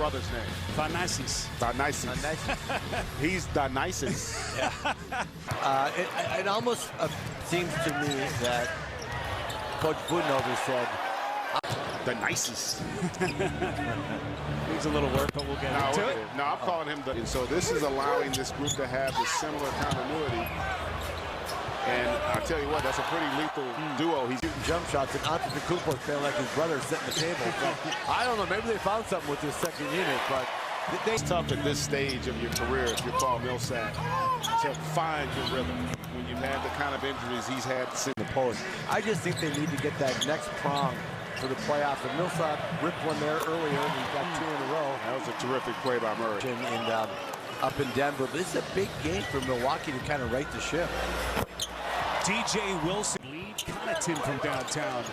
brother's name? Thanasis. He's the nicest. Yeah. It almost seems to me that Coach Budenholzer said, the nicest. Needs a little work, but we'll get into it. No, I'm calling him the. And so this is allowing this group to have this similar continuity. And I tell you what, that's a pretty lethal duo. He's shooting jump shots, and Antetokounmpo feeling like his brother setting the table. So, I don't know, maybe they found something with this second unit, but it's tough at this stage of your career if you're Paul Millsap to find your rhythm when you've had the kind of injuries he's had since the post. I just think they need to get that next prong for the playoffs. And Millsap ripped one there earlier, and he got 2 in a row. That was a terrific play by Murray. And up in Denver, but this is a big game for Milwaukee to kind of right the ship. DJ Wilson lead Connaughton from downtown.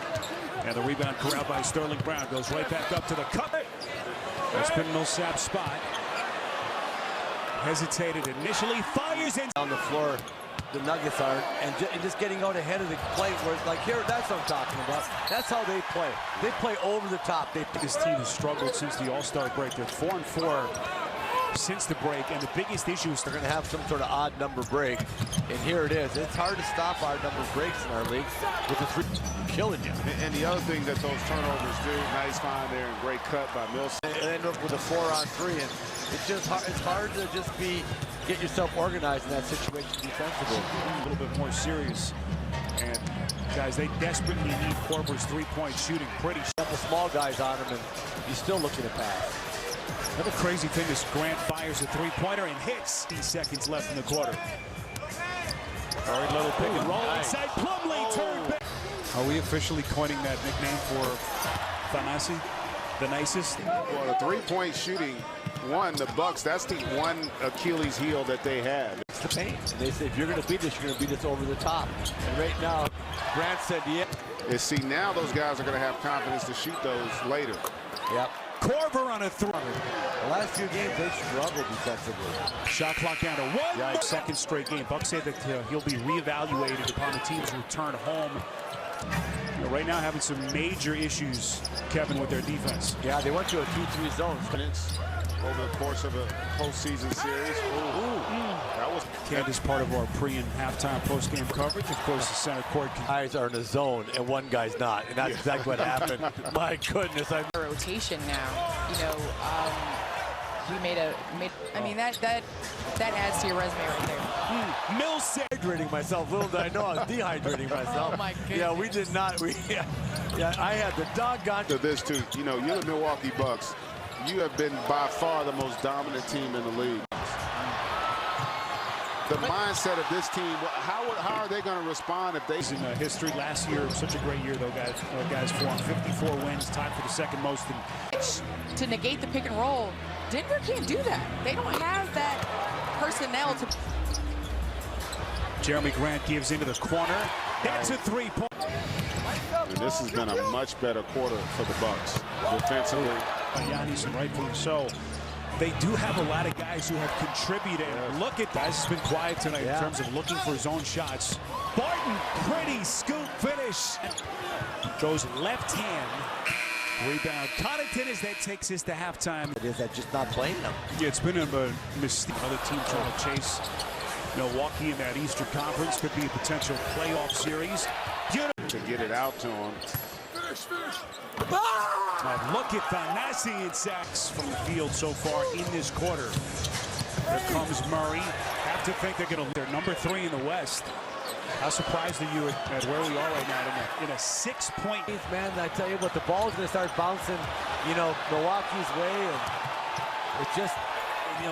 And the rebound corralled by Sterling Brown goes right back up to the cup. That's been Millsap's spot. Hesitated initially, fires in. On the floor, the Nuggets are, and just getting out ahead of the play where it's like, here, that's what I'm talking about. That's how they play. They play over the top. This team has struggled since the All-Star break. They're 4-4 since the break, and the biggest issue is they're going to have some sort of odd number break, and here it is. It's hard to stop odd number breaks in our league with the 3 killing you. And the other thing that those turnovers do, nice find there and great cut by Millsap. And end up with a 4-on-3, and it's just hard. It's hard to just get yourself organized in that situation defensively. A little bit more serious, and guys, they desperately need Korver's three-point shooting. Pretty. Got the small guys on him, and he's still looking to pass. Another crazy thing is Grant fires a three-pointer and hits. 10 seconds left in the quarter. Very little pick and roll inside. Plumlee turned back. Are we officially coining that nickname for Thanasi? The nicest? Well, the three-point shooting, the Bucks, that's the one Achilles heel that they have. It's the paint. And they say, if you're going to beat this, you're going to beat this over the top. And right now, Grant said, yeah. And see, now those guys are going to have confidence to shoot those later. Yep. Korver on a 3. The last few games, they struggled defensively. Shot clock down to 1. Yeah. Second straight game. Buck said that he'll be reevaluated upon the team's return home. Right now having some major issues, Kevin, with their defense. Yeah, they went to a 2-3 zone. Over the course of a postseason series. That was Candace, part of our pre- and halftime post-game coverage. Of course, the center court guys are in a zone and one guy's not, and that's exactly what happened. My goodness, rotation now. You know, he made. I mean, that adds to your resume right there. Millsap. Dehydrating myself. Little did I know I was dehydrating myself. Oh my goodness. Yeah, we did not. Yeah, I had the doggone. To this too. You know, you're the Milwaukee Bucks. You have been by far the most dominant team in the league. The mindset of this team, how are they going to respond if they... In history, last year, such a great year, though, guys for 54 wins, tied for the second most. To negate the pick and roll, Denver can't do that. They don't have that personnel to... Jeremy Grant gives into the corner. That's a 3-point. And this has been a much better quarter for the Bucks defensively. Giannis, and rightfully so. They do have a lot of guys who have contributed. Look at guys has been quiet tonight in terms of looking for his own shots. Barton, pretty scoop finish. Goes left hand. Rebound. Connaughton as that takes us to halftime. Is that just not playing them? Yeah, it's been a mistake. Another team trying to chase Milwaukee in that Eastern Conference. Could be a potential playoff series. To get it out to him. Now look at Thanasi and sacks from the field so far in this quarter. Here comes Murray. Have to think they're going to. They're number 3 in the West. How surprised are you at where we are right now in a 6-point? Man, I tell you what, the ball's going to start bouncing, Milwaukee's way, and it's just. You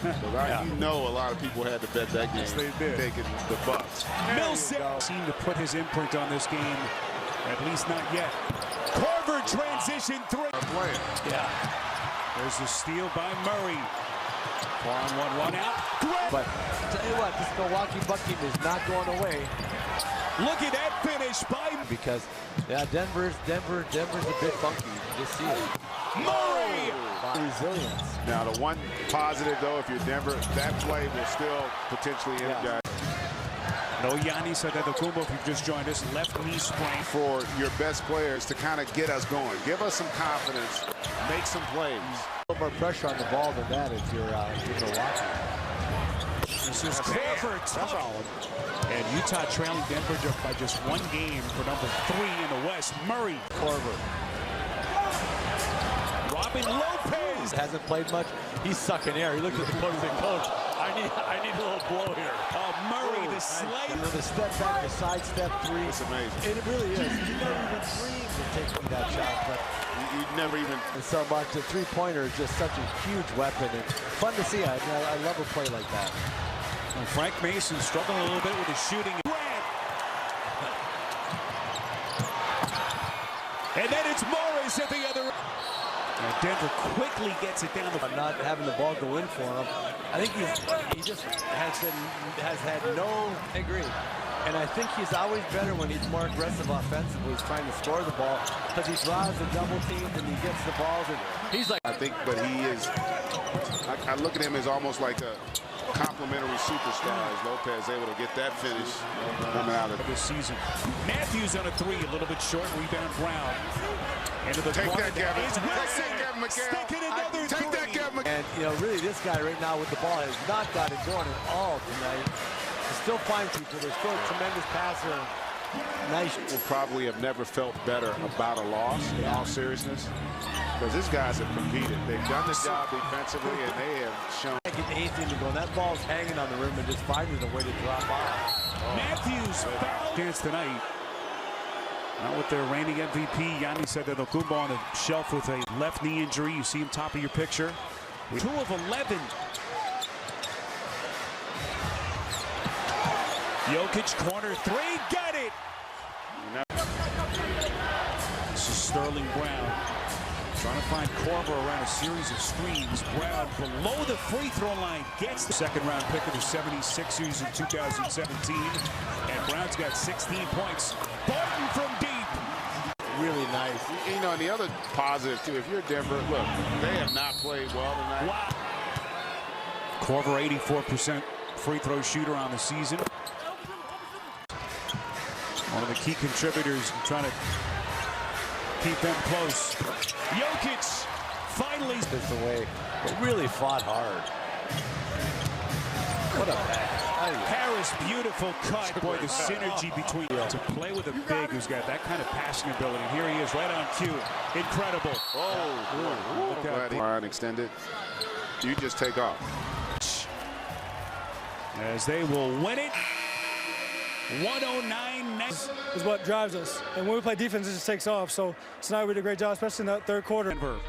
know, a lot of people had to bet that game. Yes, they did. Taking the Bucks. Millsap seemed to put his imprint on this game. At least not yet. Korver transition 3. Yeah. There's the steal by Murray. 1-1 out. Great. But tell you what, this Milwaukee Buck team is not going away. Look at that finish by. Because Denver's a bit funky. You just see it. Murray. Resilience. Now the one positive though, if you're Denver, that play will still potentially energize. No Giannis Antetokounmpo, if you've just joined us, left knee sprain. For your best players to kind of get us going. Give us some confidence. Make some plays. A little more pressure on the ball than that if you're Milwaukee. This is Korver. That's solid. And Utah trailing Denver by just one game for number 3 in the West. Murray. Korver Robin Lopez. hasn't played much. He's sucking air. He looked at the coach and said, "Coach, I need a little blow here." Murray, the slate. The step back, the side step three. It's amazing. It really is. You never even dreamed of taking that shot, but You never even. and so much. The three-pointer is just such a huge weapon and fun to see. I love a play like that. And Frank Mason struggling a little bit with his shooting. And then it's Morris at the other. And Denver quickly gets it down the. Not having the ball go in for him. I think he just has had no. I agree. And I think he's always better when he's more aggressive offensively. He's trying to score the ball because he drives the double teams and he gets the balls. And he's like. I think, but he is. I look at him as almost like a complimentary superstar. As Lopez able to get that finish coming out of this season. Matthews on a 3, a little bit short. Rebound Brown. Into the Take corner. that, Kevin. Is Take Wilson that, Kevin McHale. sticking another Take 3. that, Kevin McHale. And, you know, really this guy right now with the ball has not got it going at all tonight. He still finds people. There's still a tremendous passer. Nice. Will probably have never felt better about a loss, in all seriousness, because these guys have competed. They've done the job defensively, and they have shown. Can't get anything to go. That ball's hanging on the rim and just finding a way to drop off. Matthews foul dance tonight. Not with their reigning MVP, Giannis Antetokounmpo on the shelf with a left knee injury. You see him top of your picture. 2 of 11. Jokic corner 3, got it. This is Sterling Brown trying to find Korver around a series of screens. Brown below the free throw line gets the second-round pick of the 76ers in 2017, and Brown's got 16 points. Barton from deep. Really nice. You know, and the other positive, too, if you're Denver, look, they have not played well tonight. Wow. Korver, 84% free throw shooter on the season. One of the key contributors trying to keep them close. Jokic finally This away, but really fought hard. What a pass. Harris, beautiful cut. Boy, the synergy between to play with a big who's got that kind of passing ability. And here he is right on cue. Incredible. Oh, look out. Line extended. You just take off. As they will win it. 109 next. Is what drives us. And when we play defense, it just takes off. So tonight we did a great job, especially in that third quarter. Denver